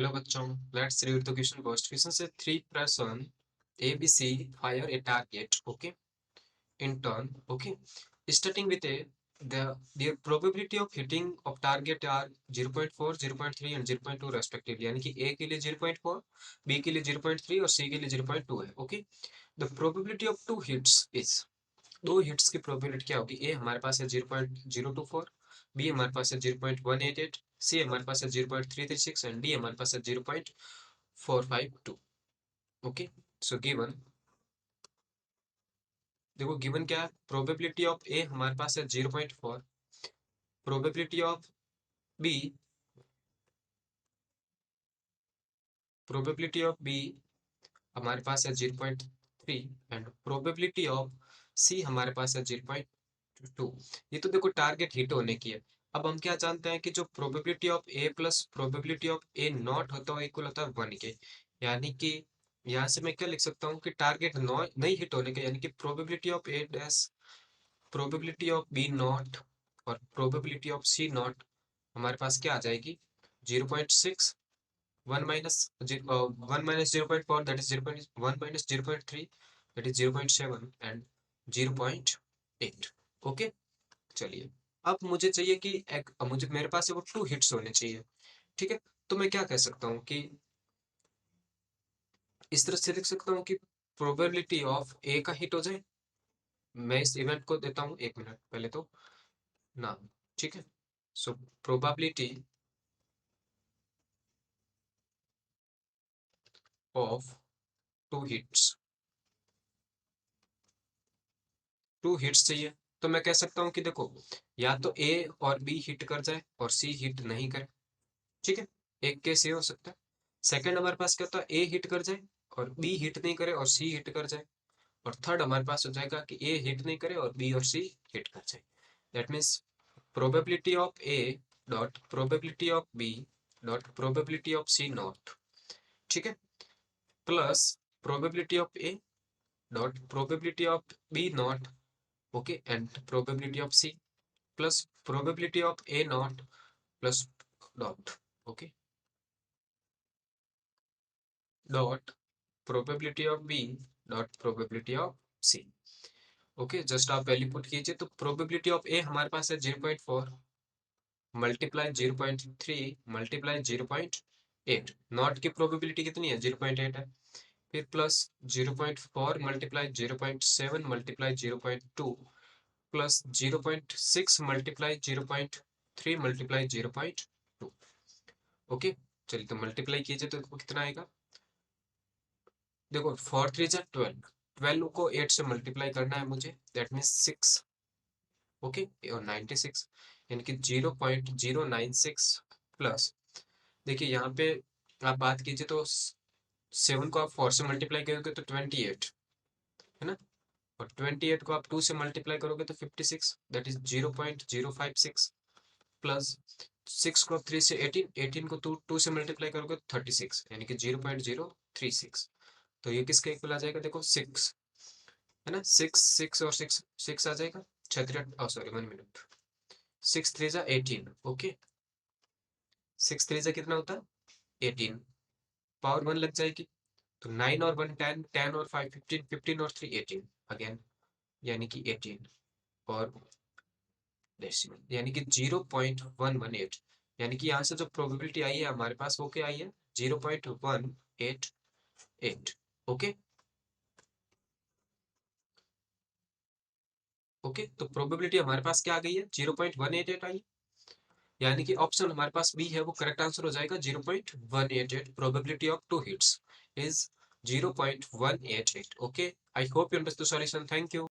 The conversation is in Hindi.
हेलो बच्चों, let's read the question first. Question से 3 person ABC fire a target, okay, in turn, okay, starting with a the probability of hitting of target are 0.4, 0.3 and 0.2 respectively. यानी कि A के लिए 0.4, B के लिए 0.3 और C के लिए 0.2 है. Okay, the probability of 2 hits is, 2 hits की प्रोबेबिलिटी क्या होगी? ए हमारे पास है 0.024, बी हमारे पास है 0.188, सी हमारे पास है 0.336 एंड डी हमारे पास है 0.452. ओके, सो गिवन, देखो गिवन क्या है? प्रोबेबिलिटी ऑफ ए हमारे पास है 0.4, probability of B probability of B हमारे पास है 0.3 एंड प्रोबेबिलिटी ऑफ सी हमारे पास है 0.2. ये तो देखो टारगेट हिट होने की है. अब हम क्या जानते हैं कि जो probability of A plus probability of A not होता है इक्वल होता है 1 के. यानी कि यहाँ से मैं क्या लिख सकता हूँ कि टारगेट नहीं हिट होने का, यानी कि probability of A dash, probability of B not और प्रोबेबिलिटी ऑफ सी नॉट हमारे पास क्या आ जाएगी? 0.6, 1 minus 1 minus 0.4 that is 0.1 minus 0.3 that is 0.7 and 0.8. Okay, चलिए अब मुझे चाहिए कि मुझे मेरे पास है वो 2 हिट्स होने चाहिए. ठीक है, तो मैं क्या कह सकता हूँ कि इस तरह से लिख सकता हूँ कि प्रोबेबिलिटी ऑफ ए का हिट हो जाए. मैं इस इवेंट को देता हूँ 1 मिनट पहले तो नाम. ठीक है, so probability of 2 hits, 2 hits चाहिए. तो मैं कह सकता हूँ कि देखो या तो ए और बी हिट कर जाए और सी हिट नहीं करे. ठीक है, एक केस ये हो सकता है. सेकंड हमारे पास क्या होता है? ए हिट कर जाए और बी हिट नहीं करे और सी हिट कर जाए. और थर्ड हमारे पास हो जाएगा कि ए हिट नहीं करे और बी और सी हिट कर जाए. That means probability of A dot probability of B dot probability of C not. ठीक है, plus probability of A dot probability of B not, okay, and probability of C plus probability of A naught plus dot, okay, dot probability of B dot probability of C. Okay, just आप वैल्यू पुट कीजिए. तो प्रोबेबिलिटी ऑफ ए हमारे पास है 0.4 मल्टीप्लाई 0.3 मल्टीप्लाई 0.8. नॉट की प्रोबेबिलिटी कितनी है? 0.8 है. फिर plus 0.4 multiply 0.7 multiply 0.2 plus 0.6 multiply 0.3 multiply 0.2. Okay, चलिए तो मल्टीप्लाई कीजिए तो कितना आएगा? देखो 4 3 जा 12, 12 को 8 से मल्टीप्लाई करना है मुझे. That means 6. ओके, और 96 यानी कि 0.096 प्लस, देखिए यहाँ पे आप बात कीजिए तो 7 को आप 4 से मल्टीप्लाई करोगे तो 28 है ना, और 28 को आप 2 से मल्टीप्लाई करोगे तो 56. दैट इज 0.056 प्लस 6 को 3 से 18, 18 को 2 से मल्टीप्लाई करोगे तो 36 यानी कि 0.036. तो ये किसके इक्वल आ जाएगा? देखो 6 है ना, 6 6 और 6 6 आ जाएगा. 6 सॉरी 1 मिनट, 6 3 जा 18. ओके, 6 3 जा कितना होता है? 18. पावर 1 लग जाएगी तो 9 और 1 10, 10 और 5 15, 15 और 3 18 अगेन, यानी कि 18 और डेसिमल यानी कि 0.118. यानी कि यहाँ से जो प्रोबेबिलिटी आई है हमारे पास वो क्या आई है? 0.188. ओके ओके, तो प्रोबेबिलिटी हमारे पास क्या आ गई है? 0.188 आई. यानी कि ऑप्शन हमारे पास बी है वो करेक्ट आंसर हो जाएगा. 0.188 probability of 2 hits is 0.188. Okay, I hope you understood solution. Thank you.